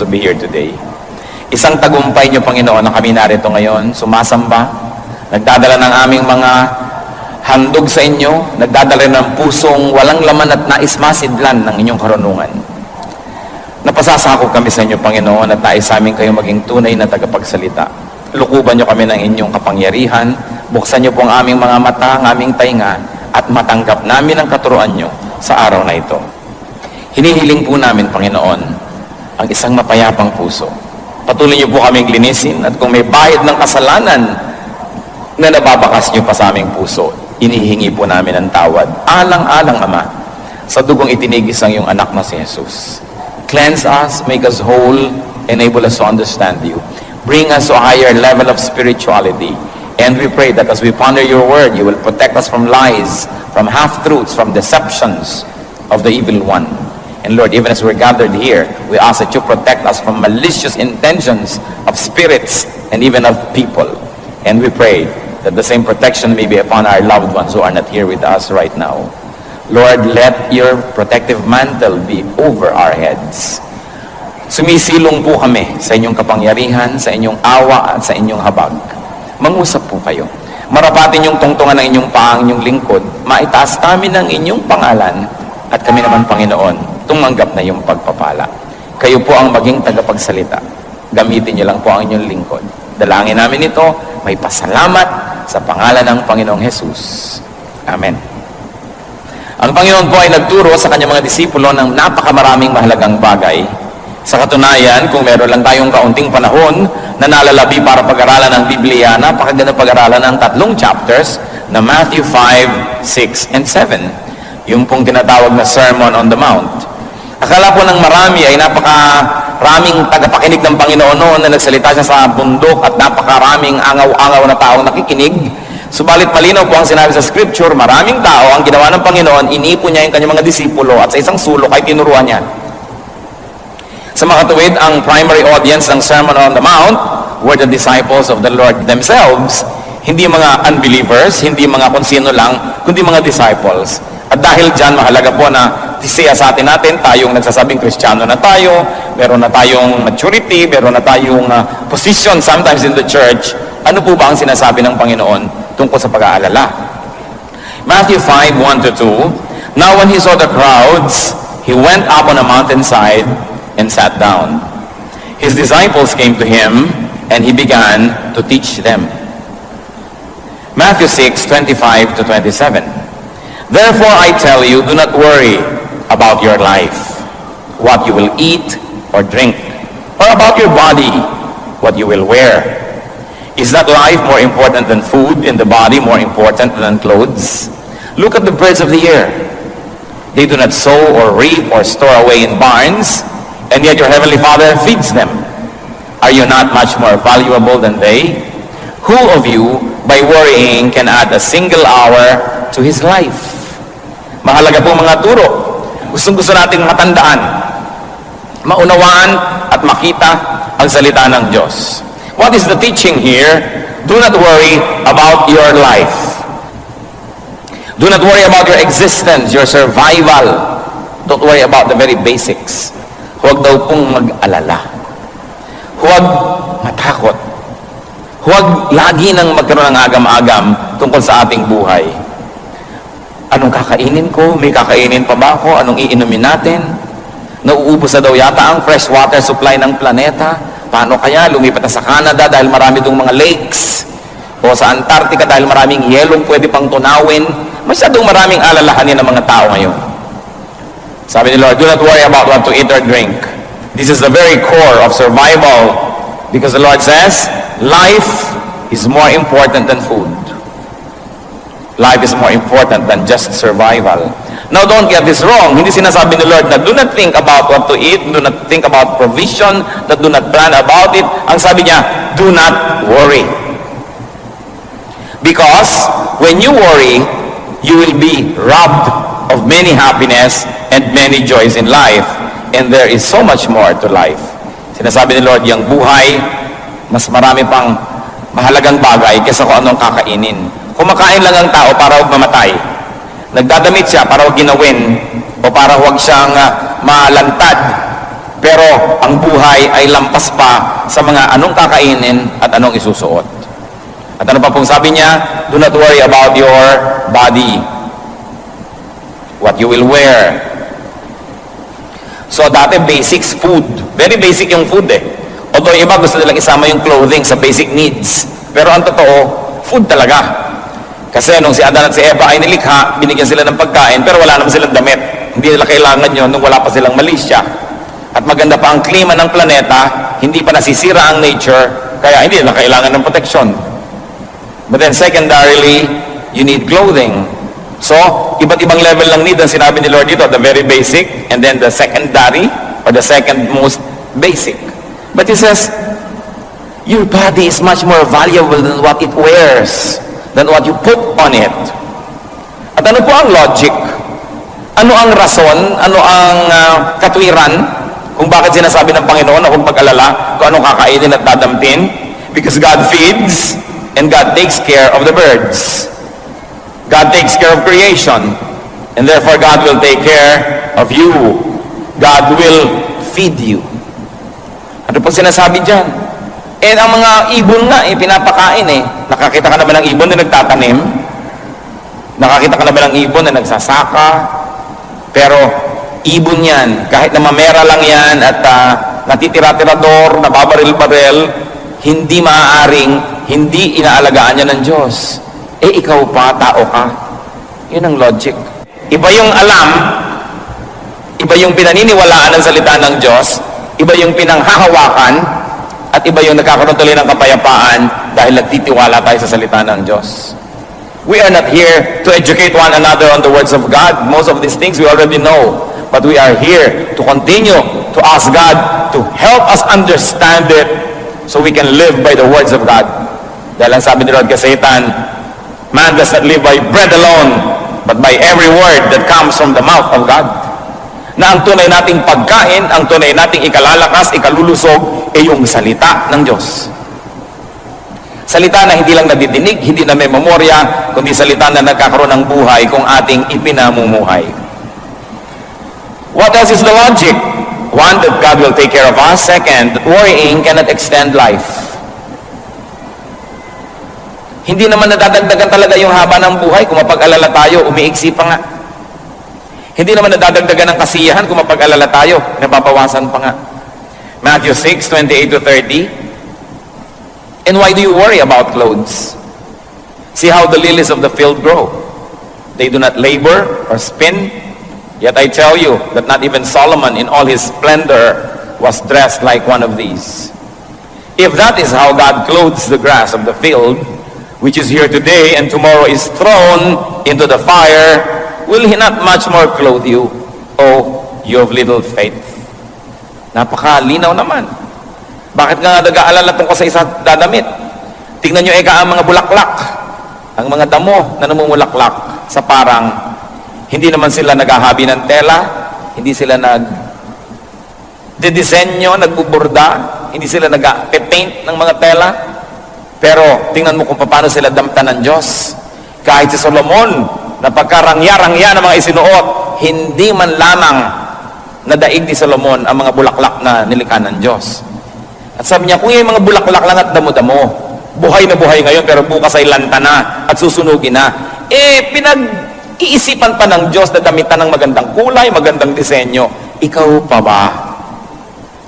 to be here today. Isang tagumpay niyo, Panginoon, na kami narito ngayon, sumasamba, nagdadala ng aming mga handog sa inyo, nagdadala ng pusong walang laman at nais masidlan ng inyong karunungan. Napasasakop kami sa inyo, Panginoon, at nais sa amin kayo maging tunay na tagapagsalita. Lukuban niyo kami ng inyong kapangyarihan, buksan niyo po ang aming mga mata, ang aming tainga, at matanggap namin ang katuruan niyo sa araw na ito. Hinihiling po namin, Panginoon, ang isang mapayapang puso. Patuloy niyo po kaming linisin, at kung may bahid ng kasalanan na nababakas niyo pa sa aming puso, inihingi po namin ang tawad. Alang-alang, Ama, sa dugong itinigis ang iyong anak na si Jesus. Cleanse us, make us whole, enable us to understand you. Bring us to a higher level of spirituality. And we pray that as we ponder your word, you will protect us from lies, from half-truths, from deceptions of the evil one. And Lord, even as we're gathered here, we ask that you protect us from malicious intentions of spirits and even of people. And we pray that the same protection may be upon our loved ones who are not here with us right now. Lord, let your protective mantle be over our heads. Sumisilong po kami sa inyong kapangyarihan, sa inyong awa at sa inyong habag. Mangusap po kayo. Marapatin yung tungtungan ng inyong paang inyong lingkod, maitaas namin ang inyong pangalan, at kami naman, Panginoon, tumanggap na yung pagpapala. Kayo po ang maging tagapagsalita. Gamitin niyo lang po ang inyong lingkod. Dalangin namin ito, may pasalamat sa pangalan ng Panginoong Jesus. Amen. Ang Panginoon po ay nagturo sa kanyang mga disipulo ng napakamaraming mahalagang bagay. Sa katunayan, kung meron lang tayong kaunting panahon na nalalabi para pag-aralan ng Biblia, napakagandang pag-aralan ng 3 chapters na Matthew 5, 6, and 7. Yung pong tinatawag na Sermon on the Mount. Akala po ng marami ay napakaraming tagapakinig ng Panginoon noon na nagsalita siya sa bundok at napakaraming angaw-angaw na taong nakikinig. Subalit malinaw po ang sinabi sa Scripture, maraming tao ang ginawa ng Panginoon, inipon niya yung kanyang mga disipulo at sa isang sulok ay tinuruan niya. Sa makatuwid, ang primary audience ng Sermon on the Mount were the disciples of the Lord themselves. Hindi mga unbelievers, hindi mga kung sino lang, kundi mga disciples. At dahil dyan, mahalaga po na siya sa atin tayong nagsasabing Kristiyano na tayo, meron na tayong maturity, meron na tayong position sometimes in the church. Ano po ba ang sinasabi ng Panginoon tungkol sa pag-aalala? Matthew 5, 1-2, Now when he saw the crowds, he went up on a mountainside and sat down. His disciples came to him, and he began to teach them. Matthew 6, 25-27, Therefore I tell you, do not worry about your life, what you will eat or drink, or about your body, what you will wear. Is not life more important than food, and the body more important than clothes? Look at the birds of the air. They do not sow or reap or store away in barns, and yet your heavenly Father feeds them. Are you not much more valuable than they? Who of you, by worrying, can add a single hour to his life? Mahalaga po mga turo. Gustong-gusto nating matandaan, maunawaan at makita ang salita ng Diyos. What is the teaching here? Do not worry about your life. Do not worry about your existence, your survival. Don't worry about the very basics. Huwag daw pong mag-alala. Huwag matakot. Huwag lagi nang magkaroon ng agam-agam tungkol sa ating buhay. Anong kakainin ko? May kakainin pa ba ako? Anong iinumin natin? Nauubos na daw yata ang fresh water supply ng planeta. Paano kaya? Lumipat na sa Canada dahil marami dong mga lakes. O sa Antarctica dahil maraming yelong pwede pang tunawin. Masyadong maraming alalahanin ng mga tao ngayon. Sabi ni Lord, do not worry about what to eat or drink. This is the very core of survival. Because the Lord says, life is more important than food. Life is more important than just survival. Now, don't get this wrong. Hindi sinasabi ni Lord na do not think about what to eat, do not think about provision, that do not plan about it. Ang sabi niya, do not worry. Because when you worry, you will be robbed of many happiness and many joys in life. And there is so much more to life. Sinasabi ni Lord, yung buhay, mas marami pang mahalagang bagay kaysa kung anong kakainin. Kumakain lang ang tao para huwag mamatay. Nagdadamit siya para huwag ginawin o para huwag siyang malantad. Pero ang buhay ay lampas pa sa mga anong kakainin at anong isusuot. At ano pa pong sabi niya? Do not worry about your body, what you will wear. So dati basics, food. Very basic yung food eh. Although iba gusto nilang isama yung clothing sa basic needs. Pero ang totoo, food talaga. Kasi nung si Adan at si Eva ay nilikha, binigyan sila ng pagkain, pero wala naman silang damit. Hindi nila kailangan yun nung wala pa silang malisya. At maganda pa ang klima ng planeta, hindi pa nasisira ang nature, kaya hindi nila kailangan ng protection. But then secondarily, you need clothing. So, iba't ibang level ng need ang sinabi ni Lord dito, the very basic, and then the secondary, or the second most basic. But He says, your body is much more valuable than what it wears, than what you put on it. At ano po ang logic? Ano ang rason? Ano ang katwiran kung bakit sinasabi ng Panginoon na huwag mag-alala kung anong kakainin at dadamtin? Because God feeds and God takes care of the birds. God takes care of creation, and therefore God will take care of you. God will feed you. Ano po sinasabi dyan? Eh, ang mga ibon nga, pinapakain eh. Nakakita ka na ba ng ibon na nagtatanim? Nakakita ka na ba ng ibon na nagsasaka? Pero, ibon yan. Kahit na mamera lang yan at natitira-tirador, nababaril-baril, hindi maaaring, hindi inaalagaan yan ng Diyos. Eh, ikaw pa, tao ka. Yun ang logic. Iba yung alam, iba yung pinaniniwalaan ng salita ng Diyos, iba yung pinanghahawakan, at iba yung nagkakaroon tuloy ng kapayapaan dahil nagtitiwala tayo sa salita ng Diyos. We are not here to educate one another on the words of God. Most of these things we already know. But we are here to continue to ask God to help us understand it so we can live by the words of God. Dahil ang sabi ni Lord kay Satan, man does not live by bread alone, but by every word that comes from the mouth of God. Na ang tunay nating pagkain, ang tunay nating ikalalakas, ikalulusog, ay yung salita ng Diyos. Salita na hindi lang nadidinig, hindi na may memorya, kundi salita na nagkakaroon ng buhay kung ating ipinamumuhay. What else is the logic? One, that God will take care of us. Second, worrying cannot extend life. Hindi naman nadadagdagan talaga yung haba ng buhay kung mapag-alala tayo, umiiksi pa nga. Hindi naman nadadagdagan ng kasiyahan kung mapag-alala tayo, nababawasan pa nga. Matthew 6:28-30. And why do you worry about clothes? See how the lilies of the field grow. They do not labor or spin. Yet I tell you that not even Solomon in all his splendor was dressed like one of these. If that is how God clothes the grass of the field, which is here today and tomorrow is thrown into the fire, will He not much more clothe you, O you of little faith? Napakalinaw naman. Bakit nga nag-aalala tungkol sa isang dadamit? Tingnan nyo ang mga bulaklak, ang mga damo na namumulaklak sa parang, hindi naman sila naghahabi ng tela, hindi sila nagdidisenyo, nagbuburda, hindi sila nag-paint ng mga tela, pero tingnan mo kung paano sila damtan ng Diyos. Kahit si Solomon, na pagkarangya-rangya ng mga isinuot, hindi man lamang nadaig ni Solomon ang mga bulaklak na nilikha ng Diyos. At sabi niya, kung yung mga bulaklak lang at damo-damo, buhay na buhay ngayon, pero bukas ay lanta na at susunugin na. Eh, pinag-iisipan pa ng Diyos na damitan ng magandang kulay, magandang disenyo. Ikaw pa ba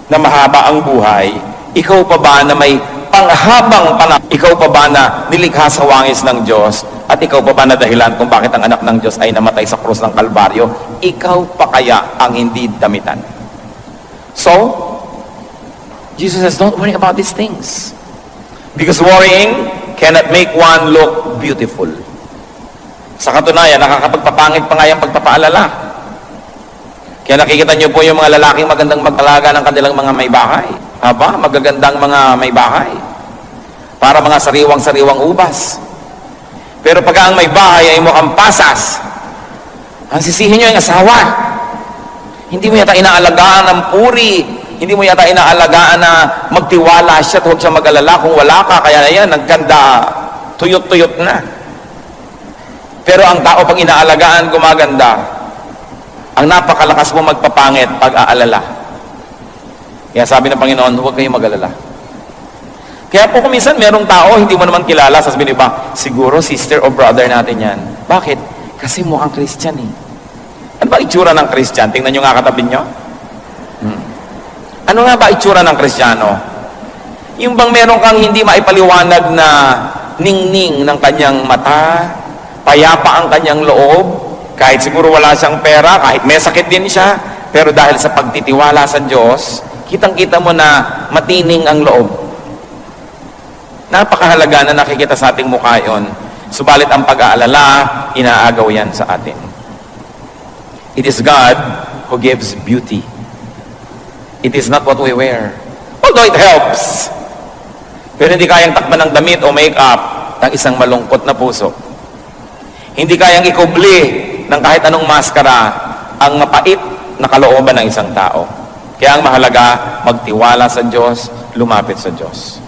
na mahaba ang buhay? Ikaw pa ba na may panghabang panahon? Ikaw pa ba na nilikha sa wangis ng Diyos? At ikaw pa ba na dahilan kung bakit ang anak ng Diyos ay namatay sa krus ng Kalbaryo? Ikaw pa kaya ang hindi damitan? So, Jesus says, don't worry about these things. Because worrying cannot make one look beautiful. Sa katunayan, nakakapagpapangit pa nga yung pagpapaalala. Kaya nakikita niyo po yung mga lalaking magandang mag-alaga ng kanilang mga may bahay. Aba, magagandang mga may bahay. Para mga sariwang-sariwang ubas. Pero pag ang may bahay ay mukhang pasas, ang sisihin nyo yung asawa. Hindi mo yata inaalagaan ng puri. Hindi mo yata inaalagaan na magtiwala siya at huwag siya mag-alala. Kung wala ka, kaya na yan, nagganda, tuyot-tuyot na. Pero ang tao pag inaalagaan, gumaganda. Ang napakalakas mo magpapangit pag-aalala. Kaya sabi ng Panginoon, huwag kayong mag-alala. Kaya po kung minsan merong tao, hindi mo naman kilala, sasabihin ba, siguro sister o brother natin yan. Bakit? Kasi mukhang Christian eh. Ano ba itsura ng Christian? Tingnan nyo nga katabi nyo. Ano nga ba itsura ng Kristiyano? Yung bang meron kang hindi maipaliwanag na ningning ng kanyang mata, payapa ang kanyang loob, kahit siguro wala siyang pera, kahit may sakit din siya, pero dahil sa pagtitiwala sa Diyos, kitang-kita mo na matining ang loob. Napakahalaga na nakikita sa ating mukha yon. Subalit ang pag-aalala, inaagaw yan sa atin. It is God who gives beauty. It is not what we wear. Although it helps. Pero hindi kayang takpan ng damit o make-up ng isang malungkot na puso. Hindi kayang ikubli ng kahit anong maskara ang mapait na kalooban ng isang tao. Kaya ang mahalaga, magtiwala sa Diyos, lumapit sa Diyos.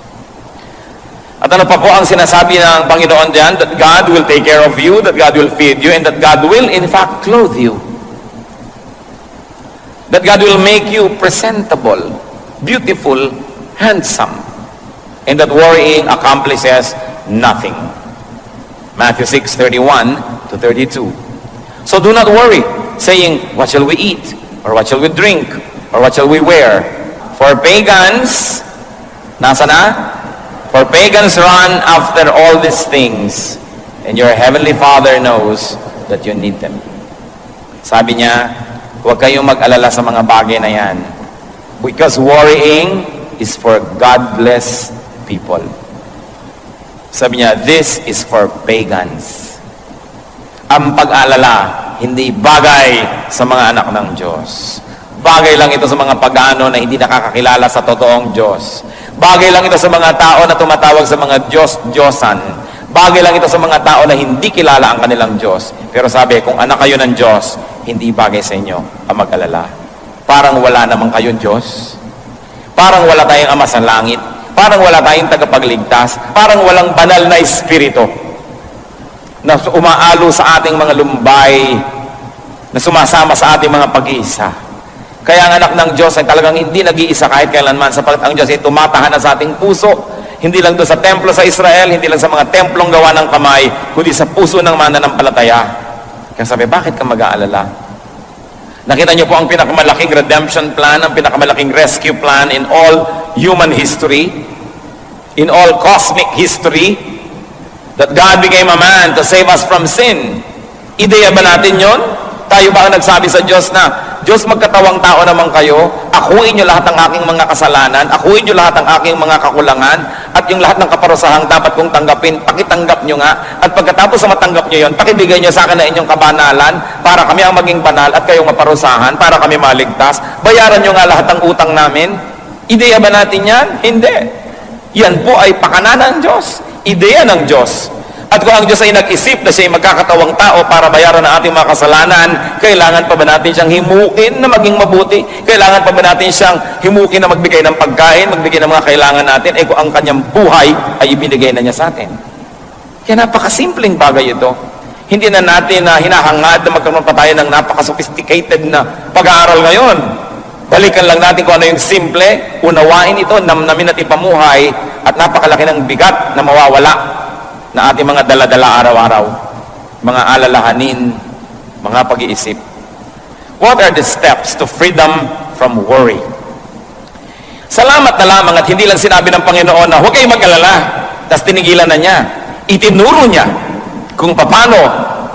At ano pa po ang sinasabi ng Panginoon diyan? That God will take care of you, that God will feed you, and that God will in fact clothe you. That God will make you presentable, beautiful, handsome, and that worrying accomplishes nothing. Matthew 6:31 to 32. So do not worry, saying, what shall we eat? Or what shall we drink? Or what shall we wear? For pagans, nasa na? For pagans run after all these things, and your heavenly Father knows that you need them. Sabi niya, huwag kayong mag-alala sa mga bagay na yan. Because worrying is for godless people. Sabi niya, this is for pagans. Ang pag-alala, hindi bagay sa mga anak ng Diyos. Bagay lang ito sa mga pagano na hindi nakakakilala sa totoong Diyos. Bagay lang ito sa mga tao na tumatawag sa mga Diyos-Diyosan. Bagay lang ito sa mga tao na hindi kilala ang kanilang Diyos. Pero sabi, kung anak kayo ng Diyos, hindi bagay sa inyo ang mag-alala. Parang wala namang kayong Diyos. Parang wala tayong Ama sa langit. Parang wala tayong tagapagligtas. Parang walang banal na espiritu na umaalo sa ating mga lumbay, na sumasama sa ating mga pag-iisa. Kaya ang anak ng Diyos ay talagang hindi nag-iisa kahit kailanman, sapagkat ang Diyos ay tumatahanan sa ating puso, hindi lang doon sa templo sa Israel, hindi lang sa mga templong gawa ng kamay, kundi sa puso ng mananampalataya. Kaya sabi, bakit ka mag-aalala? Nakita niyo po ang pinakamalaking redemption plan, ang pinakamalaking rescue plan in all human history, in all cosmic history, that God became a man to save us from sin. Ideya ba natin yon? Tayo ba ang nagsabi sa Diyos na, Diyos, magkatawang tao naman kayo, akuin niyo lahat ng aking mga kasalanan, akuin niyo lahat ng aking mga kakulangan, at yung lahat ng kaparusahang dapat kong tanggapin, pakitanggap niyo nga, at pagkatapos sa matanggap niyo yon, pakibigay niyo sa akin na inyong kabanalan, para kami ang maging banal, at kayong maparusahan, para kami maligtas. Bayaran niyo nga lahat ng utang namin. Ideya ba natin yan? Hindi. Yan po ay pakana ng Diyos. Ideya ng Diyos. At kung ang Diyos ay nag-isip na siya ay magkakatawang tao para bayaran ang ating mga kasalanan, kailangan pa ba natin siyang himukin na maging mabuti? Kailangan pa ba natin siyang himukin na magbigay ng pagkain, magbigay ng mga kailangan natin? Eh kung ang kanyang buhay ay ibinigay na niya sa atin. Kaya napakasimpleng bagay ito. Hindi na natin hinahangad na magkaroon pa tayo ng napaka-sophisticated na pag-aaral ngayon. Balikan lang natin kung ano yung simple, unawain ito, namnamin at ipamuhay, at napakalaki ng bigat na mawawala na ating mga dala-dala araw-araw, mga alalahanin, mga pag-iisip. What are the steps to freedom from worry? Salamat na lamang at hindi lang sinabi ng Panginoon na huwag kayong mag-alala, tapos tinigilan na niya. Itinuro niya kung paano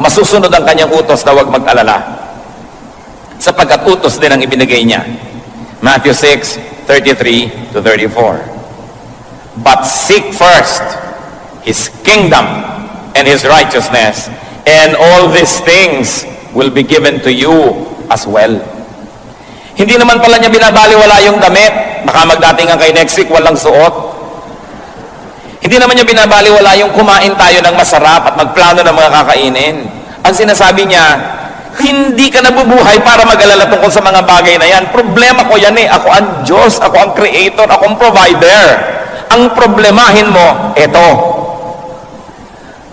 masusunod ang kanyang utos na huwag mag-alala. Sapagkat utos din ang ibinigay niya. Matthew 6:33 to 34. But seek first His kingdom and His righteousness, and all these things will be given to you as well. Hindi naman pala niya binabaliwala yung damit. Baka magdatingan kay next week walang suot. Hindi naman niya binabaliwala yung kumain tayo ng masarap at magplano ng mga kakainin. Ang sinasabi niya, hindi ka nabubuhay para mag-alala tungkol sa mga bagay na yan. Problema ko yan eh. Ako ang Diyos, ako ang Creator, ako ang Provider. Ang problemahin mo, eto.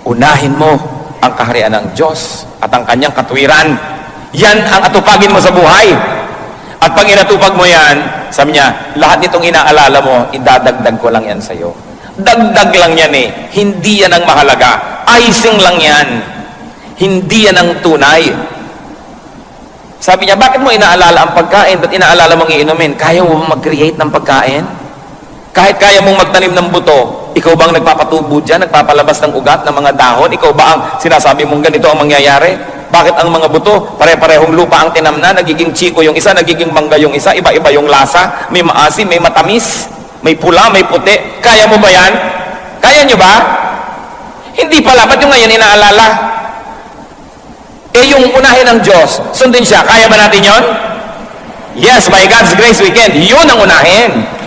Unahin mo ang kaharian ng Diyos at ang kanyang katwiran. Yan ang atupagin mo sa buhay. At pag inatupag mo yan, sabi niya, lahat nitong inaalala mo, idadagdag ko lang yan sa'yo. Dagdag lang yan eh. Hindi yan ang mahalaga. Icing lang yan. Hindi yan ang tunay. Sabi niya, bakit mo inaalala ang pagkain at inaalala mong iinumin? Kaya mo mag-create ng pagkain? Kahit kaya mong magtanim ng buto, ikaw bang nagpapatubo dyan, nagpapalabas ng ugat ng mga dahon? Ikaw ba ang sinasabi mong ganito ang mangyayari? Bakit ang mga buto, pare-parehong lupa ang tinamna, nagiging chiko yung isa, nagiging mangga yung isa, iba-iba yung lasa, may maasim, may matamis, may pula, may puti. Kaya mo ba yan? Kaya nyo ba? Hindi pala, ba't yung ngayon inaalala? Eh yung unahin ng Diyos, sundin siya, kaya ba natin yon? Yes, by God's grace we can. Yun ang unahin.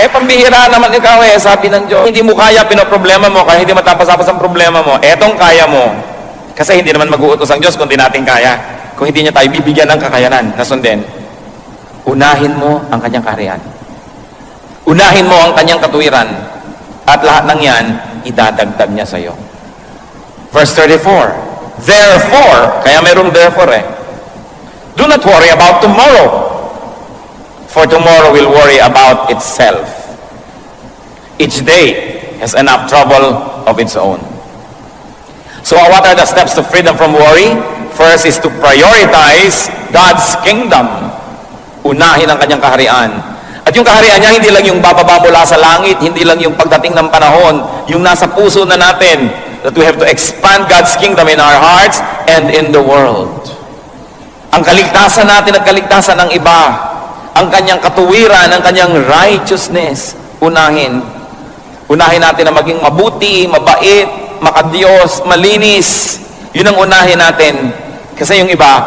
Eh, pambihira naman ikaw eh, sabi ng Diyos. Hindi mo kaya, pinoproblema mo, kaya hindi matapos-tapos ang problema mo. Etong kaya mo. Kasi hindi naman mag-uutos ang Diyos kung di natin kaya. Kung hindi niya tayo bibigyan ng kakayanan na sundin. Unahin mo ang kanyang kaharian. Unahin mo ang kanyang katuwiran. At lahat ng yan, idadagdag niya sa iyo. Verse 34. Therefore, kaya mayroong therefore eh. Do not worry about tomorrow. For tomorrow will worry about itself. Each day has enough trouble of its own. So what are the steps to freedom from worry? First is to prioritize God's kingdom. Unahin ang kanyang kaharian. At yung kaharian niya, hindi lang yung bababa mula sa langit, hindi lang yung pagdating ng panahon, yung nasa puso na natin, that we have to expand God's kingdom in our hearts and in the world. Ang kaligtasan natin at kaligtasan ng iba, ang kanyang katuwiran, ang kanyang righteousness, unahin. Unahin natin na maging mabuti, mabait, makadiyos, malinis. Yun ang unahin natin. Kasi yung iba,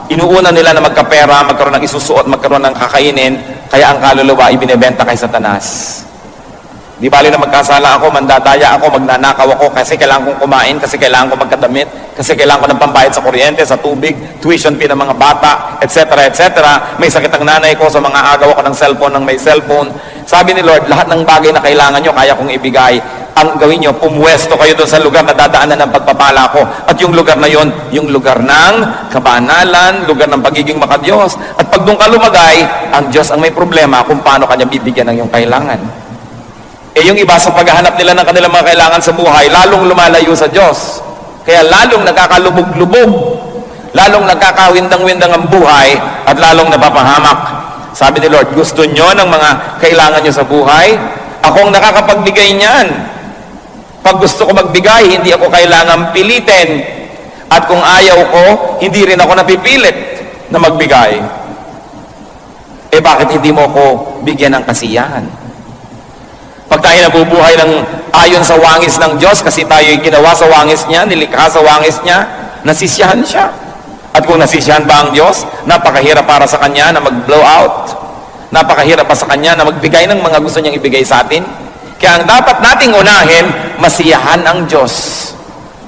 inuuna nila na magkapera, magkaroon ng isusuot, magkaroon ng kakainin, kaya ang kaluluwa ibinebenta kay Satanas. Di bali na magkasala ako, mandadaya ako, magnanakaw ako, kasi kailangan kong kumain, kasi kailangan kong magkadamit, kasi kailangan ko ng pambayad sa kuryente, sa tubig, tuition fee ng mga bata, etc., etc. May sakit ang nanay ko, so mga agaw ako ng cellphone ng may cellphone. Sabi ni Lord, lahat ng bagay na kailangan nyo, kaya kong ibigay. Ang gawin nyo, pumwesto kayo doon sa lugar na dadaanan ng pagpapala ko. At yung lugar na yon, yung lugar ng kabanalan, lugar ng pagiging makadiyos. At pag doon ka lumagay, ang Diyos ang may problema kung paano kanya bibigyan ng iyong kailangan. Eh yung iba sa paghahanap nila ng kanilang mga kailangan sa buhay, lalong lumalayo sa Diyos. Kaya lalong nakakalubog-lubog, lalong nakakawindang-windang ang buhay, at lalong napapahamak. Sabi ni Lord, gusto nyo ng mga kailangan nyo sa buhay? Ako ang nakakapagbigay niyan. Pag gusto ko magbigay, hindi ako kailangan pilitin. At kung ayaw ko, hindi rin ako napipilit na magbigay. Eh bakit hindi mo ako bigyan ng kasiyahan? Pag tayo nabubuhay ng ayon sa wangis ng Diyos, kasi tayo ginawa sa wangis niya, nilikha sa wangis niya, nasisiyahan siya. At kung nasisiyahan ba ang Diyos, napakahirap para sa Kanya na mag-blow out. Napakahirap pa sa Kanya na magbigay ng mga gusto niyang ibigay sa atin. Kaya ang dapat nating unahin, masiyahan ang Diyos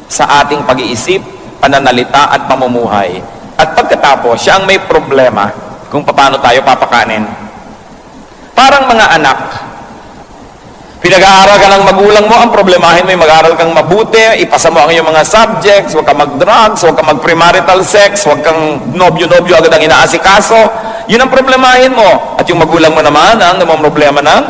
sa ating pag-iisip, pananalita at pamumuhay. At pagkatapos, siya ang may problema kung paano tayo papakanin. Parang mga anak, pinag-aaral ka ng magulang mo, ang problemahin mo yung mag-aaral kang mabuti, ipasa mo ang iyong mga subjects, huwag kang mag-drugs, huwag kang mag-premarital sex, huwag kang nobyo-nobyo agad ang inaasikaso. Yun ang problemahin mo. At yung magulang mo naman, ang namang problema na,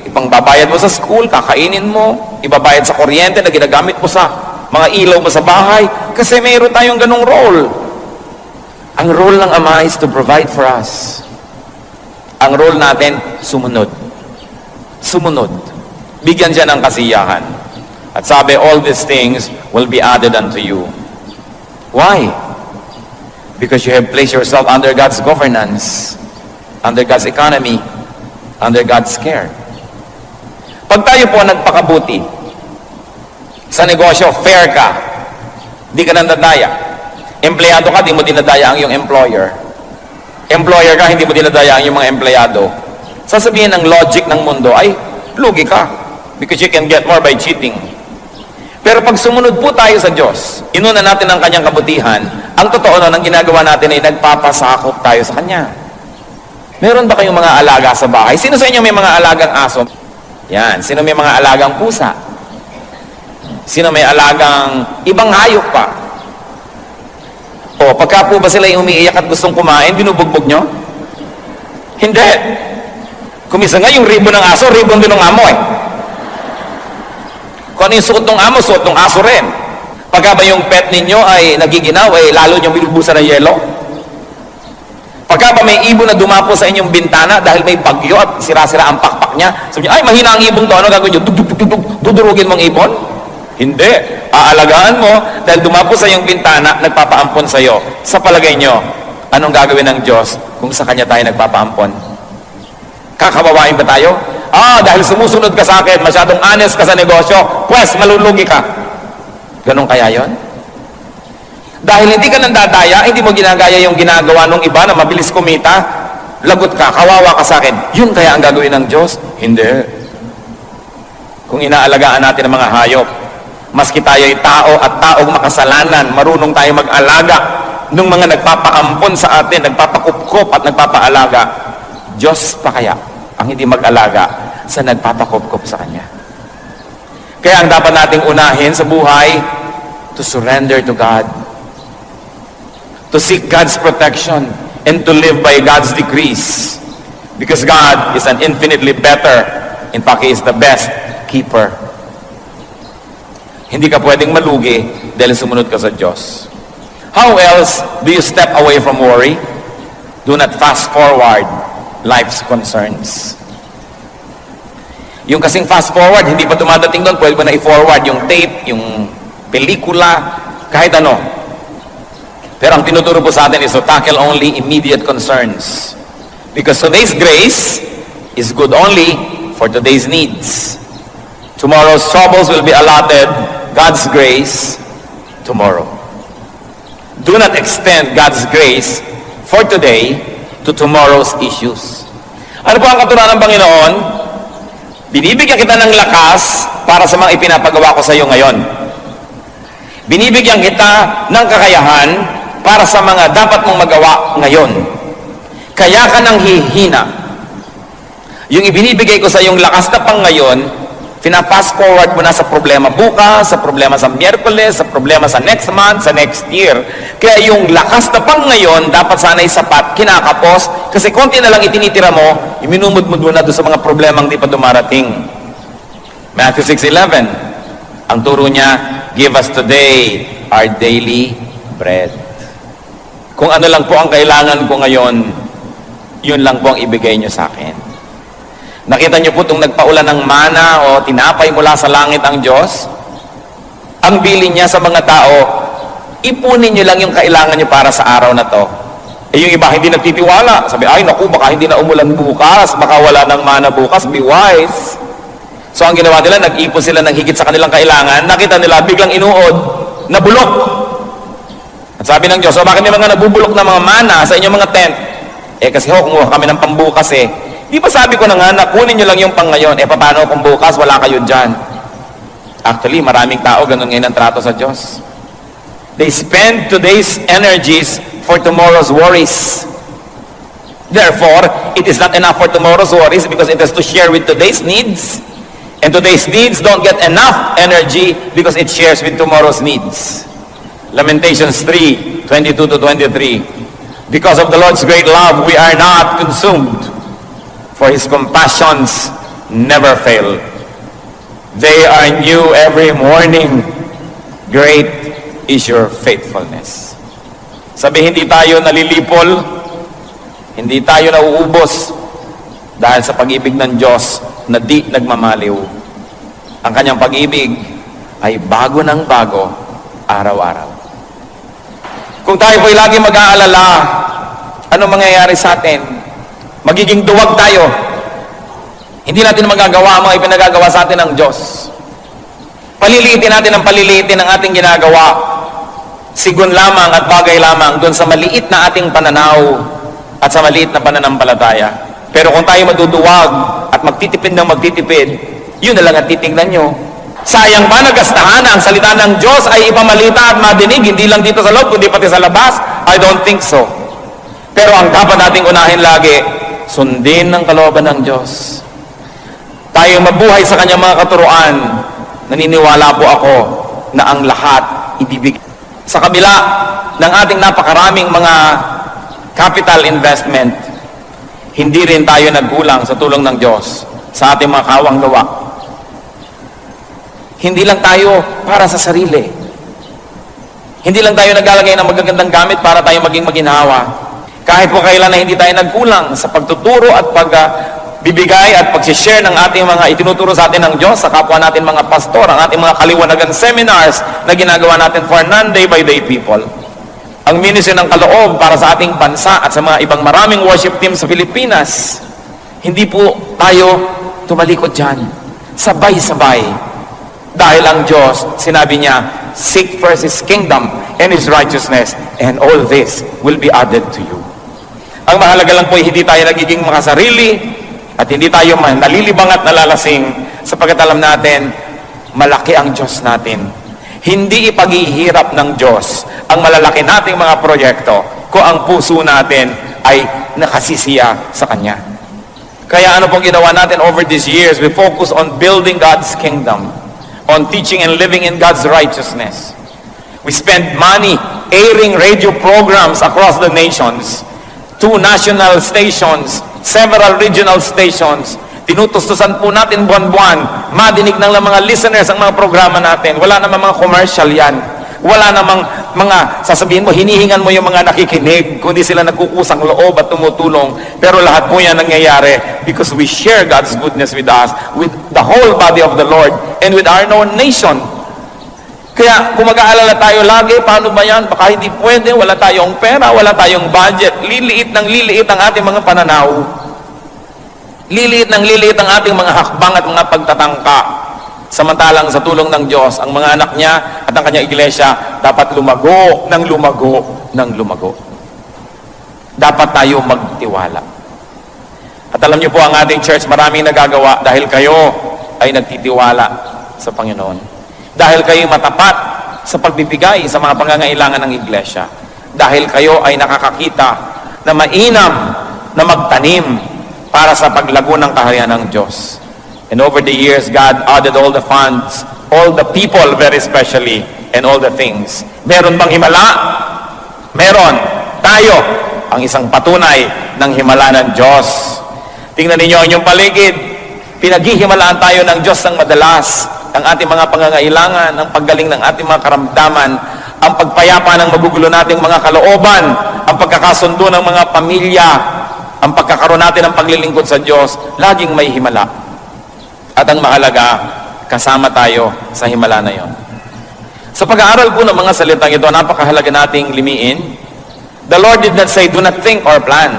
ipangbabayad mo sa school, kakainin mo, ibabayad sa kuryente na ginagamit mo sa mga ilaw mo sa bahay. Kasi mayroon tayong ganong role. Ang role ng Ama is to provide for us. Ang role natin, sumunod. Sumunod. Bigyan siya ng kasiyahan. At sabi, all these things will be added unto you. Why? Because you have placed yourself under God's governance, under God's economy, under God's care. Pag tayo po nagpakabuti, sa negosyo, fair ka, di ka nandadaya. Empleyado ka, di mo dinadaya ang iyong employer. Employer ka, hindi mo dinadaya ang iyong mga empleyado. Sasabihin ng logic ng mundo, ay, lugi ka. Because you can get more by cheating. Pero pag sumunod po tayo sa Diyos, inuna natin ang kanyang kabutihan, ang totoo na ang ginagawa natin ay nagpapasakop tayo sa kanya. Meron ba kayong mga alaga sa bahay? Sino sa inyo may mga alagang aso? Yan. Sino may mga alagang pusa? Sino may alagang ibang hayop pa? O, pagka po ba sila yung umiiyak at gustong kumain, binubugbog nyo? Hindi. Kumisa nga yung ribbon ng aso, ribbon din ng amo eh. Kung ano yung suot ng amo, suot ng aso rin. Pagka ba yung pet ninyo ay nagiginaw, ay lalo nyo binubusan ng yelo? Pagka ba may ibon na dumapo sa inyong bintana dahil may bagyo at sira-sira ang pakpak niya, sabi niyo, ay mahina ang ibon to, ano gagawin nyo? Dudurugin mong ibon? Hindi. Aalagaan mo dahil dumapo sa iyong bintana, nagpapaampon sa iyo. Sa palagay nyo, anong gagawin ng Diyos kung sa Kanya tayo nagpapaampon? Kakabawain ba tayo? Dahil sumusunod ka sa akin, masyadong honest ka sa negosyo, pues malulugi ka. Ganun kaya yon? Dahil hindi ka nandadaya, hindi mo ginagaya yung ginagawa ng iba na mabilis kumita, lagot ka, kawawa ka sa akin. Yun kaya ang gagawin ng Diyos? Hindi. Kung inaalagaan natin ang mga hayop, maski tayo'y tao at taong makasalanan, marunong tayo mag-alaga ng mga nagpapaampon sa atin, nagpapakupkop at nagpapaalaga. Diyos pa kaya ang hindi mag-alaga sa nagpapakupkop sa Kanya? Kaya ang dapat nating unahin sa buhay, to surrender to God, to seek God's protection, and to live by God's decrees. Because God is an infinitely better, in fact, He is the best keeper. Hindi ka pwedeng malugi dahil sumunod ka sa Diyos. How else do you step away from worry? Do not fast forward life's concerns. Yung kasing fast forward, hindi pa dumadating doon, pwede mo na i-forward yung tape, yung pelikula, kahit ano. Pero ang tinuturo po sa atin is to tackle only immediate concerns. Because today's grace is good only for today's needs. Tomorrow's troubles will be allotted God's grace tomorrow. Do not extend God's grace for today to tomorrow's issues. Ano po ang katuruan ng Panginoon? Binibigyan kita ng lakas para sa mga ipinapagawa ko sa iyo ngayon. Binibigyan kita ng kakayahan para sa mga dapat mong magawa ngayon. Kaya ka nang hihina. Yung ibinibigay ko sa iyong lakas na pang ngayon, fast forward mo na sa problema bukas, sa problema sa Miyerkules, sa problema sa next month, sa next year. Kaya yung lakas na pang ngayon, dapat sana'y sapat, kinakapos, kasi konti na lang itinitira mo, iminumudmud mo na doon sa mga problemang di pa dumarating. Matthew 6:11, ang turo niya, give us today our daily bread. Kung ano lang po ang kailangan ko ngayon, yun lang po ang ibigay niyo sa akin. Nakita niyo po itong nagpaulan ng mana o tinapay mula sa langit ang Diyos? Ang bilin niya sa mga tao, ipunin niyo lang yung kailangan niyo para sa araw na to. Yung iba hindi nagtitiwala. Sabi, ay naku, baka hindi na umulan bukas, baka wala ng mana bukas, be wise. So ang ginawa nila, nag-ipon sila ng higit sa kanilang kailangan, nakita nila, biglang inuod, nabulok. At sabi ng Diyos, so bakit may mga nabubulok na mga mana sa inyong mga tent? Kasi kumuha kami ng pambukas Di ba sabi ko na nga, kunin nyo lang yung pang ngayon, paano kung bukas, wala kayo dyan? Actually, maraming tao, ganun ngayon ang trato sa Diyos. They spend today's energies for tomorrow's worries. Therefore, it is not enough for tomorrow's worries because it has to share with today's needs. And today's needs don't get enough energy because it shares with tomorrow's needs. Lamentations 3:22-23. Because of the Lord's great love, we are not consumed. For His compassions never fail. They are new every morning. Great is your faithfulness. Sabi, hindi tayo nalilipol, hindi tayo nauubos dahil sa pag-ibig ng Diyos na di nagmamaliw. Ang Kanyang pag-ibig ay bago ng bago, araw-araw. Kung tayo po'y lagi mag-aalala, ano mangyayari sa atin? Magiging duwag tayo. Hindi natin magagawa ang mga ipinagagawa sa atin ng Diyos. Paliliitin natin ang paliliitin ng ating ginagawa. Sigun lamang at bagay lamang doon sa maliit na ating pananaw at sa maliit na pananampalataya. Pero kung tayo maduduwag at magtitipid ng magtitipid, yun na lang ang titignan nyo. Sayang ba nagastahan ang salita ng Diyos ay ipamalita at madinig, hindi lang dito sa loob, kundi pati sa labas? I don't think so. Pero ang dapat nating unahin lagi, sundin ng kalooban ng Diyos. Tayo mabuhay sa Kanyang mga katuruan. Naniniwala po ako na ang lahat ibibigay Sa kabila ng ating napakaraming mga capital investment, hindi rin tayo nagkulang sa tulong ng Diyos sa ating mga kawang gawa. Hindi lang tayo para sa sarili. Hindi lang tayo naglalagay ng magagandang gamit para tayo maging maginhawa. Kahit po kailan na hindi tayo nagkulang sa pagtuturo at pagbibigay at pag-share ng ating mga itinuturo sa atin ng Diyos sa kapwa natin mga pastor, ang ating mga kaliwanagan seminars na ginagawa natin for non-day-by-day people. Ang ministry ng kaloob para sa ating bansa at sa mga ibang maraming worship team sa Pilipinas, hindi po tayo tumalikod dyan. Sabay-sabay. Dahil ang Diyos, sinabi niya, seek first His kingdom and His righteousness, and all this will be added to you. Ang mahalaga lang po ay hindi tayo nagiging makasarili at hindi tayo nalilibang at nalalasing sapagkat alam natin, malaki ang Diyos natin. Hindi ipaghihirap ng Diyos ang malalaki nating mga proyekto kung ang puso natin ay nakasisiya sa Kanya. Kaya ano pong ginawa natin over these years? We focus on building God's kingdom, on teaching and living in God's righteousness. We spend money airing radio programs across the nations, 2 national stations, several regional stations. Tinutustusan po natin buwan-buwan, madinig ng mga listeners ang mga programa natin. Wala namang mga commercial yan. Wala namang mga, sasabihin mo, hinihingan mo yung mga nakikinig, kundi sila nagkukusang loob at tumutulong. Pero lahat po yan nangyayari because we share God's goodness with us, with the whole body of the Lord, and with our own nation. Kaya kung mag-aalala tayo lagi, paano ba yan? Baka hindi pwede, wala tayong pera, wala tayong budget. Liliit ng liliit ang ating mga pananaw. Liliit ng liliit ang ating mga hakbang at mga pagtatangka. Samantalang sa tulong ng Diyos, ang mga anak niya at ang kanyang iglesia dapat lumago ng lumago ng lumago. Dapat tayo magtiwala. At alam niyo po, ang ating church maraming nagagawa dahil kayo ay nagtitiwala sa Panginoon. Dahil kayo matapat sa pagbibigay sa mga pangangailangan ng iglesia. Dahil kayo ay nakakakita na mainam na magtanim para sa paglago ng kaharian ng Diyos. And over the years, God added all the funds, all the people very specially, and all the things. Meron bang himala? Meron. Tayo ang isang patunay ng himala ng Diyos. Tingnan ninyo ang inyong paligid. Pinaghihimalaan tayo ng Diyos ng madalas. Ang ating mga pangangailangan, ang paggaling ng ating mga karamdaman, ang pagpayapa ng magugulo nating mga kalooban, ang pagkakasundo ng mga pamilya, ang pagkakaroon natin ng paglilingkod sa Diyos, laging may himala. At ang mahalaga, kasama tayo sa himala na yon. Sa pag-aaral po ng mga salitang ito, napakahalaga nating limiin. The Lord did not say, do not think or plan.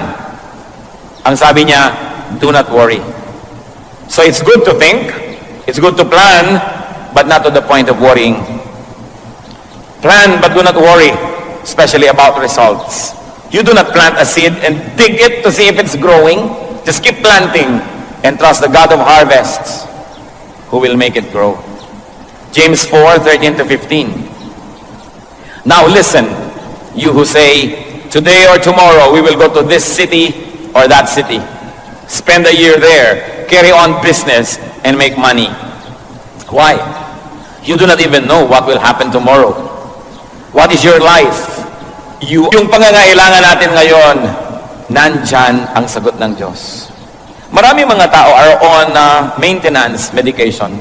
Ang sabi niya, do not worry. So it's good to think, it's good to plan, but not to the point of worrying. Plan, but do not worry, especially about results. You do not plant a seed and dig it to see if it's growing. Just keep planting and trust the God of harvests who will make it grow. James 4:13-15. Now listen, you who say, today or tomorrow we will go to this city or that city. Spend a year there, carry on business, and make money. Why? You do not even know what will happen tomorrow. What is your life? Yung pangangailangan natin ngayon, nandyan ang sagot ng Diyos. Marami mga tao are on maintenance medication.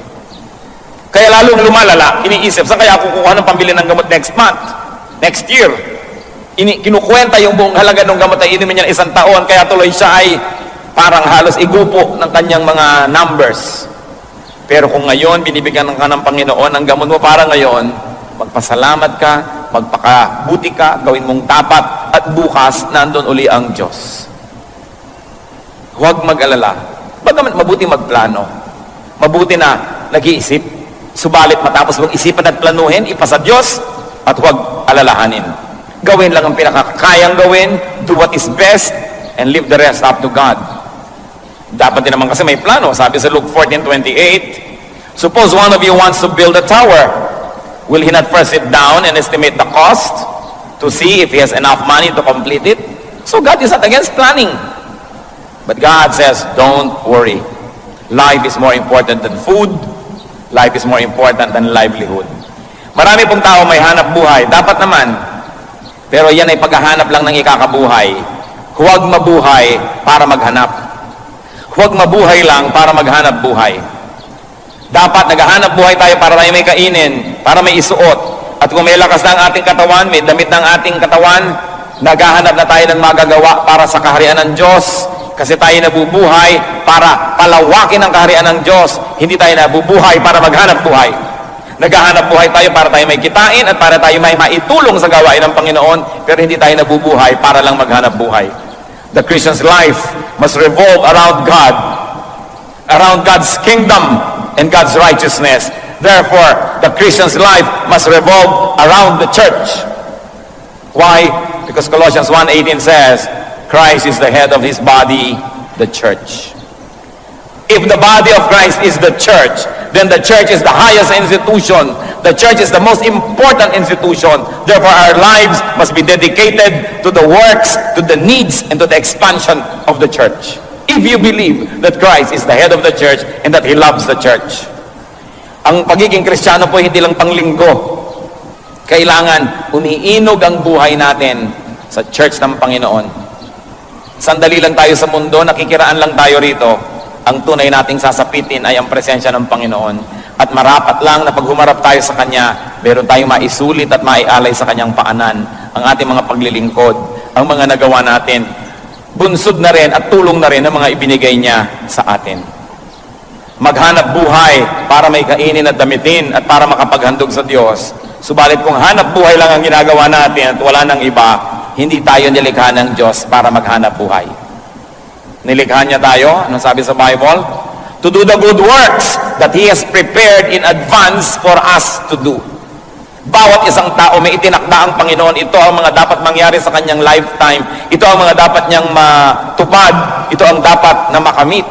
Kaya lalong lumalala, iniisip, saan kaya ako kukuha ng pambili ng gamot next month? Next year? Kinukwenta yung buong halaga ng gamot ay inumin niya ng 1 taon, kaya tuloy siya ay parang halos igupo ng kanyang mga numbers. Pero kung ngayon, binibigyan ka ng Panginoon ang gamot mo para ngayon, magpasalamat ka, magpakabuti ka, gawin mong tapat, at bukas, nandun uli ang Diyos. Huwag mag-alala. Bagaman mabuti magplano. Mabuti na nag-iisip. Subalit matapos mong isipan at planuhin, ipasa Diyos, at huwag alalahanin. Gawin lang ang pinakakayang gawin, do what is best, and leave the rest up to God. Dapat din naman kasi may plano. Sabi sa Luke 14:28, suppose one of you wants to build a tower. Will he not first sit down and estimate the cost to see if he has enough money to complete it? So God is not against planning. But God says, don't worry. Life is more important than food. Life is more important than livelihood. Marami pong tao may hanap buhay. Dapat naman. Pero yan ay paghahanap lang ng ikakabuhay. Huwag mabuhay para maghanap. Huwag mabuhay lang para maghanap buhay. Dapat naghahanap buhay tayo para tayo may kainin, para may isuot. At kung may lakas na ang ating katawan, may damit ng ating katawan, naghahanap na tayo ng magagawa para sa kaharian ng Diyos. Kasi tayo nabubuhay para palawakin ang kaharian ng Diyos. Hindi tayo nabubuhay para maghanap buhay. Naghahanap buhay tayo para tayo may kitain at para tayo may maitulong sa gawain ng Panginoon, pero hindi tayo nabubuhay para lang maghanap buhay. The Christian's life must revolve around God, around God's kingdom and God's righteousness. Therefore, the Christian's life must revolve around the church. Why? Because Colossians 1:18 says, Christ is the head of his body, the church. If the body of Christ is the church, then the church is the highest institution. The church is the most important institution. Therefore, our lives must be dedicated to the works, to the needs, and to the expansion of the church. If you believe that Christ is the head of the church and that He loves the church. Ang pagiging Kristiyano po hindi lang panglinggo. Kailangan umiinog ang buhay natin sa church ng Panginoon. Sandali lang tayo sa mundo, nakikiraan lang tayo rito. Ang tunay nating sasapitin ay ang presensya ng Panginoon. At marapat lang na pag humarap tayo sa Kanya, meron tayong maisulit at maialay sa Kanyang paanan ang ating mga paglilingkod, ang mga nagawa natin. Bunsod na rin at tulong na rin ang mga ibinigay Niya sa atin. Maghanap buhay para may kainin at damitin at para makapaghandog sa Diyos. Subalit kung hanap buhay lang ang ginagawa natin at wala nang iba, hindi tayo nilikha ng Diyos para maghanap buhay. Nilikha niya tayo, anong sabi sa Bible? To do the good works that He has prepared in advance for us to do. Bawat isang tao may itinakda ang Panginoon. Ito ang mga dapat mangyari sa kanyang lifetime. Ito ang mga dapat niyang matupad. Ito ang dapat na makamit.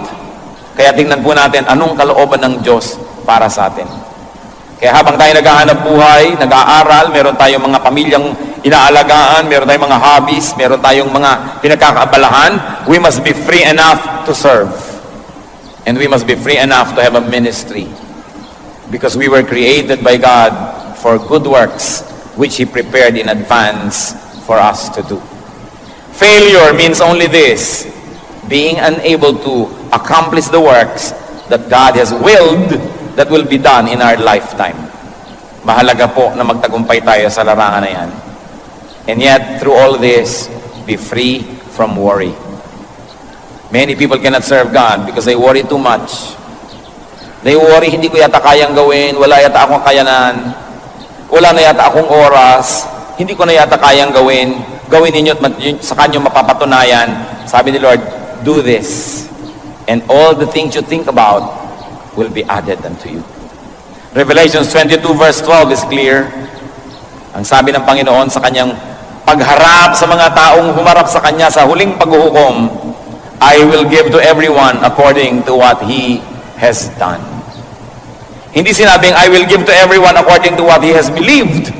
Kaya tingnan po natin anong kalooban ng Diyos para sa atin. Kaya habang tayo naghahanap buhay, nag-aaral, meron tayong mga pamilyang inaalagaan, meron tayong mga hobbies, meron tayong mga pinagkakaabalahan, we must be free enough to serve. And we must be free enough to have a ministry. Because we were created by God for good works, which He prepared in advance for us to do. Failure means only this, being unable to accomplish the works that God has willed that will be done in our lifetime. Mahalaga po na magtagumpay tayo sa larangan na yan. And yet, through all this, be free from worry. Many people cannot serve God because they worry too much. They worry, hindi ko yata kayang gawin, wala yata akong kayanan, wala na yata akong oras, hindi ko na yata kayang gawin, gawin ninyo at sa kanyo mapapatunayan. Sabi ni Lord, do this. And all the things you think about will be added unto you. Revelation 22 verse 12 is clear. Ang sabi ng Panginoon sa kanyang pagharap sa mga taong humarap sa kanya sa huling paghuhukom, I will give to everyone according to what he has done. Hindi sinabing, I will give to everyone according to what he has believed.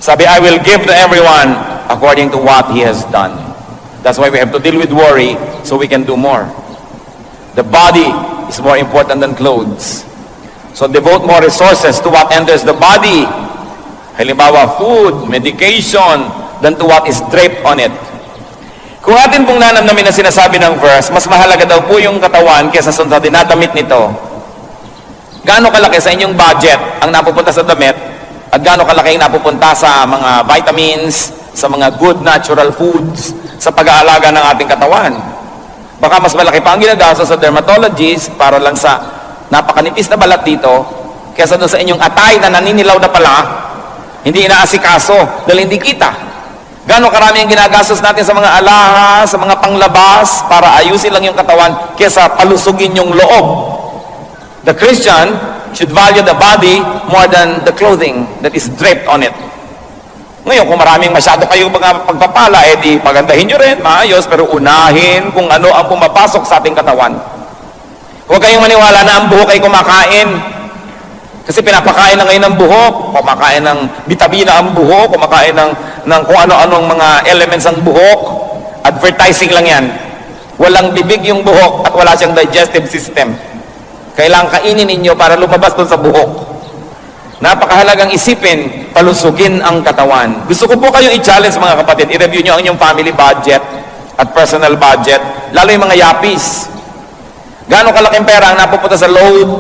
Sabi, I will give to everyone according to what he has done. That's why we have to deal with worry so we can do more. The body is more important than clothes. So devote more resources to what enters the body. Halimbawa, food, medication, than to what is draped on it. Kung atin pong nanamnamin na sinasabi ng verse, mas mahalaga daw po yung katawan kaysa sa dinadamit nito. Gaano kalaki sa inyong budget ang napupunta sa damit at gaano kalaki ang napupunta sa mga vitamins, sa mga good natural foods, sa pag-aalaga ng ating katawan. Baka mas malaki pa ang ginagastos sa dermatologist para lang sa napakanipis na balat dito kaysa doon sa inyong atay na naninilaw na pala, hindi inaasikaso dahil hindi kita. Gano'ng karami ang ginagastos natin sa mga alahas, sa mga panglabas para ayusin lang yung katawan kaysa palusugin yung loob. The Christian should value the body more than the clothing that is draped on it. Ngayon, kung maraming masyado kayong mga pagpapala, di pagandahin nyo rin, maayos, pero unahin kung ano ang pumapasok sa ating katawan. Huwag kayong maniwala na ang buhok ay kumakain. Kasi pinapakain na ngayon ng buhok, kumakain ng vitamina ang buhok, kumakain ng kung ano-anong mga elements ang buhok. Advertising lang yan. Walang bibig yung buhok at wala siyang digestive system. Kailangan kainin ninyo para lumabas doon sa buhok. Napakahalagang isipin, palusugin ang katawan. Gusto ko po kayong i-challenge mga kapatid, i-review nyo ang inyong family budget at personal budget, lalo yung mga yapis. Gaano kalaking pera ang napupunta sa load,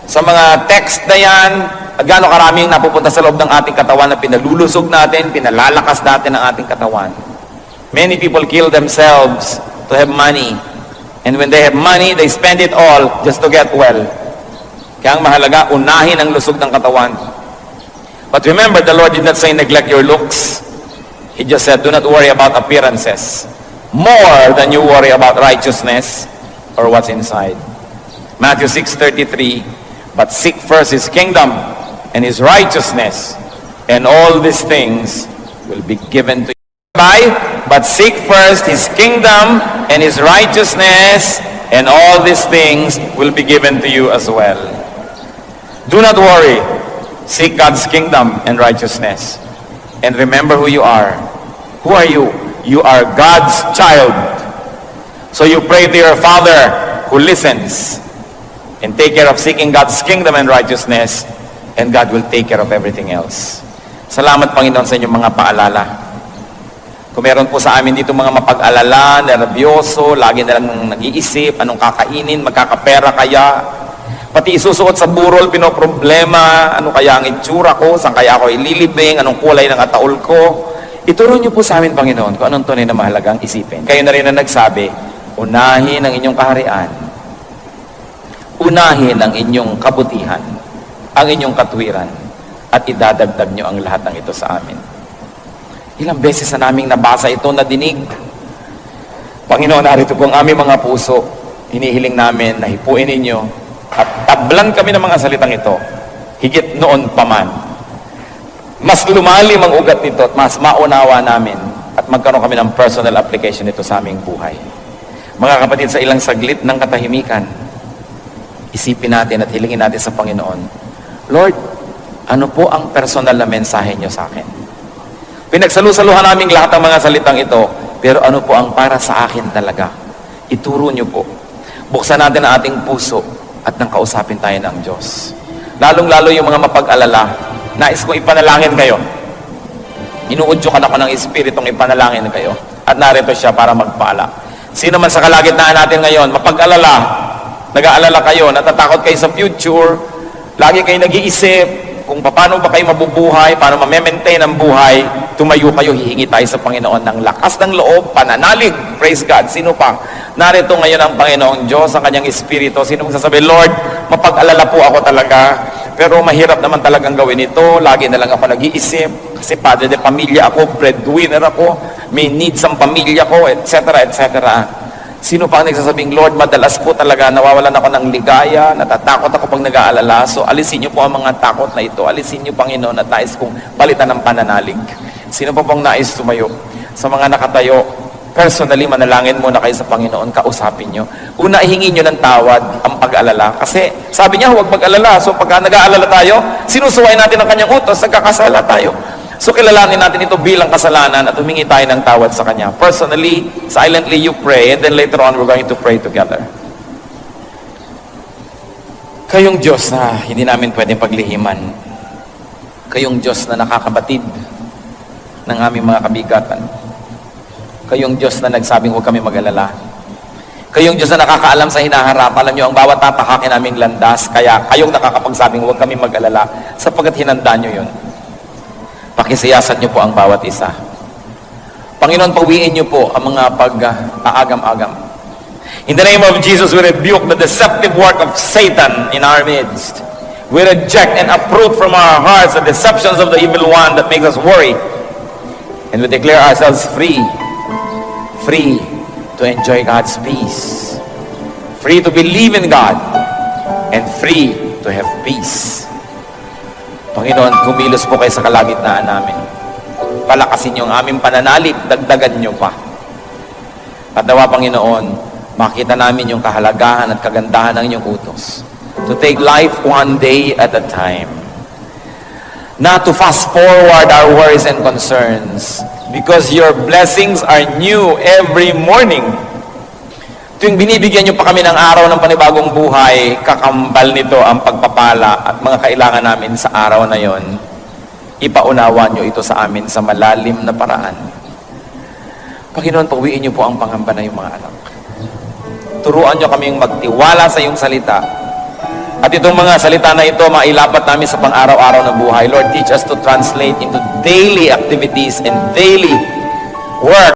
sa mga text na yan, at gaano karaming napupunta sa loob ng ating katawan na pinalulusog natin, pinalalakas natin ang ating katawan. Many people kill themselves to have money. And when they have money, they spend it all just to get well. Kaya ang mahalaga, unahin ang lusog ng katawan. But remember, the Lord did not say neglect your looks. He just said, do not worry about appearances. More than you worry about righteousness or what's inside. Matthew 6:33, but seek first His kingdom and His righteousness, and all these things will be given to you. But seek first His kingdom and His righteousness, and all these things will be given to you as well. Do not worry. Seek God's kingdom and righteousness. And remember who you are. Who are you? You are God's child. So you pray to your Father who listens, and take care of seeking God's kingdom and righteousness, and God will take care of everything else. Salamat, Panginoon, sa inyong mga paalala. Kung meron po sa amin dito mga mapag-alala, nervyoso, lagi na lang nag-iisip, anong kakainin, magkakapera kaya, pati isusuot sa burol, pinoproblema, ano kaya ang itsura ko, saan kaya ako ililibing, anong kulay ng ataol ko. Ituro niyo po sa amin, Panginoon, kung anong tunay na mahalagang isipin. Kayo na rin na nagsabi, unahin ang inyong kaharian, unahin ang inyong kabutihan, ang inyong katwiran, at idadagdag niyo ang lahat ng ito sa amin. Ilang beses na naming nabasa ito, nadinig. Panginoon, narito po ang aming mga puso. Hinihiling namin na hipuin ninyo at tablan kami ng mga salitang ito, higit noon pa man. Mas lumalim ang ugat nito at mas maunawa namin at magkaroon kami ng personal application nito sa aming buhay. Mga kapatid, sa ilang saglit ng katahimikan, isipin natin at hilingin natin sa Panginoon, Lord, ano po ang personal na mensahe niyo sa akin? Pinagsalusaluhan namin lahat ng mga salitang ito, pero ano po ang para sa akin talaga? Ituro niyo po. Buksan natin ang ating puso at nang kausapin tayo ng Diyos. Lalong-lalo yung mga mapag-alala, nais kong ipanalangin kayo. Inuudyo ka na ko ng Espiritong ipanalangin kayo. At narito siya para magpaala. Sino man sa kalagitnaan natin ngayon, mapag-alala, nag-aalala kayo, natatakot kayo sa future, lagi kayo nag-iisip, kung paano ba kayo mabubuhay, paano ma-maintain ang buhay, tumayo kayo, hihingi tayo sa Panginoon ng lakas ng loob, pananalig, praise God. Sino pa? Narito ngayon ang Panginoong Diyos, ang kanyang Espiritu. Sino magsasabi, Lord, mapag-alala po ako talaga, pero mahirap naman talagang gawin ito, lagi na lang ako nag-iisip, kasi padre de pamilya ako, breadwinner ako, may needs ang pamilya ko, etc., etc. Sino pa ang nagsasabing, Lord, madalas po talaga nawawalan ako ng ligaya, natatakot ako pag nag-aalala. So, alisin niyo po ang mga takot na ito. Alisin niyo, Panginoon, at nais kong palitan ng pananalig. Sino pa pong nais tumayo? Sa mga nakatayo, personally, manalangin muna kayo sa Panginoon, kausapin niyo. Una, ihingi niyo ng tawad ang pag-aalala. Kasi, sabi niya, huwag mag-alala. So, pagka nag-aalala tayo, sinusuway natin ang kanyang utos, nagkakasala tayo. So, kilalanin natin ito bilang kasalanan at humingi tayo ng tawad sa Kanya. Personally, silently you pray, and then later on, we're going to pray together. Kayong Diyos na hindi namin pwedeng paglihiman. Kayong Diyos na nakakabatid ng aming mga kabigatan. Kayong Diyos na nagsabing huwag kami mag-alala. Kayong Diyos na nakakaalam sa hinaharap. Alam niyo ang bawat tatakakin naming landas, kaya kayong nakakapagsabing huwag kami mag-alala sapagkat hinanda niyo yun. Pakisiyasan niyo po ang bawat isa. Panginoon, pawiin niyo po ang mga pag-aagam-agam. In the name of Jesus, we rebuke the deceptive work of Satan in our midst. We reject and uproot from our hearts the deceptions of the evil one that makes us worry. And we declare ourselves free. Free to enjoy God's peace. Free to believe in God. And free to have peace. Panginoon, kumilos po kayo sa kalagitnaan namin. Palakasin niyo ang aming pananalig, dagdagan niyo pa. At nawa, Panginoon, makita namin yung kahalagahan at kagandahan ng inyong utos. To take life one day at a time. Not to fast forward our worries and concerns, because your blessings are new every morning. tuwing binibigyan niyo pa kami ng araw ng panibagong buhay, kakambal nito ang pagpapala at mga kailangan namin sa araw na yon. Ipaunawa niyo ito sa amin sa malalim na paraan. Panginoon, pauwiin niyo po ang pangamba na yung mga anak. Turuan niyo kaming magtiwala sa iyong salita. At itong mga salita na ito, mailapat namin sa pang-araw-araw na buhay. Lord, teach us to translate into daily activities and daily work